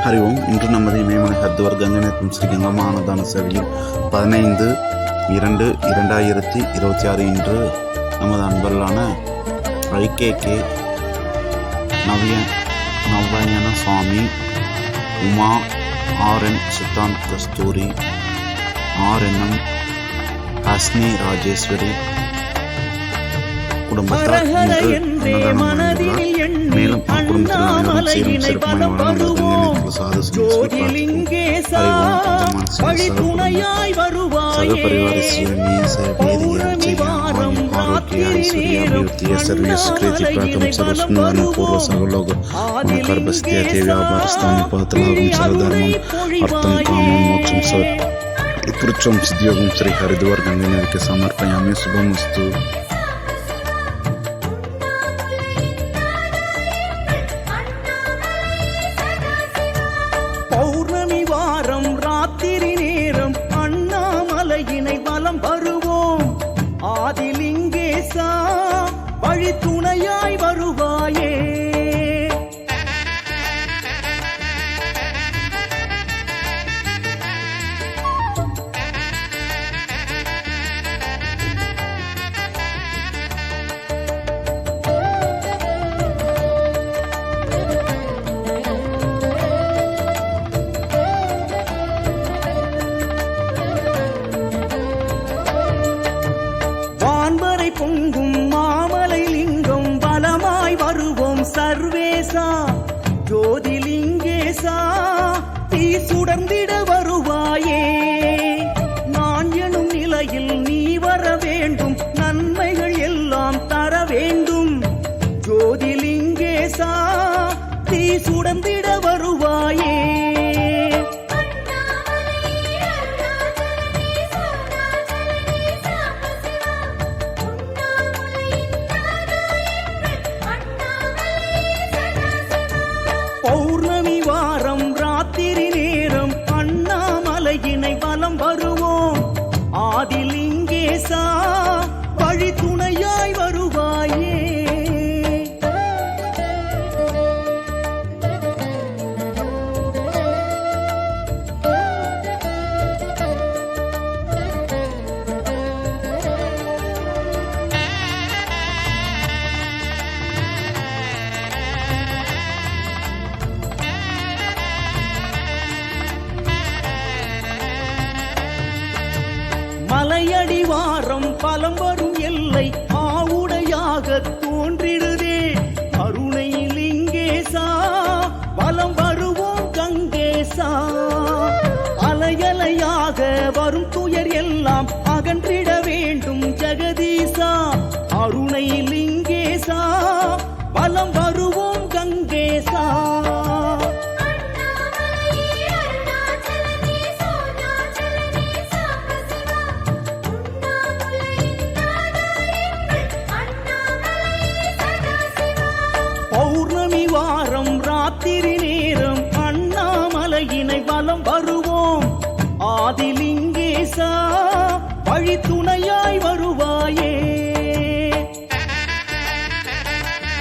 ஹரி ஓம். இன்று நமது இமயமலை ஹரித்வார் கங்கை ஸ்ரீ கங்கமானதான சேவையில் 15/2/2026 இன்று நமது அன்பர்களான ஐகேகே நவ்யன சுவாமி, உமா, ஆர்என் சித்தாந்த் கஸ்தூரி, ஆர்என்எம் ஹஸ்னி ராஜேஸ்வரி குடும்பத்தார் இன்று அன்னதானம் வழங்குகிறார். மேலும் குடும்பத்தில் அனைவரும் சேரும் சிறப்புமை வழங்குகிறது. பிரசாத சக परिवार आरोग्य ऐश्वर्य अभिवृद्धि सर्वेश कृति प्रातम सर्वस्मरण पूर्व सर्वलोक कर्भस्त्याते व्यापार स्थान पहतलागम सर्वधर्मम अर्थम कामम मोक्षम सत्पुरुषम सिद्धियोगम श्री हरिद्वार गंगा के समर्पयामि. शुभमस्तु. பௌர்ணமி வாரம் ராத்திரி நேரம் அண்ணாமலையினை வலம் வருவோம். ஆதிலிங்கேசா வழி துணையாய் வருவாயே. பொங்கும் மாமலை லிங்கம் பலமாய் வருவோம் சர்வேசா. ஜோதிலிங்கேசா தீ சுடர்ந்திட வருவாயே. நான் எனும் நிலையில் நீ வர வேண்டும், நன்மைகள் எல்லாம் தர வேண்டும். ஜோதிலிங்கேசா தீ சுடர்ந்திட வருவாயே. பௌர்ணமி வாரம் ராத்திரி நேரம் அண்ணாமலையினை வலம் வருவோம். ஆதிலிங்கேசா வழி துணையாய் வருவாயே. மலையடிவாரம் பலம் வரும் எல்லை ஆவுடையாக தோன்றிடுதே. அருணைலிங்கேசா பலம் வருவோம் கங்கேசா. அலையலையாக வரும் துயர் எல்லாம் அகன்றிட வேண்டும் ஜெகதீசா. அருணைலிங்கேசா பலம் வருவோம் கங்கேசா. பௌர்ணமி வாரம் ராத்திரி நேரம் அண்ணாமலையினை வலம் வருவோம். ஆதில்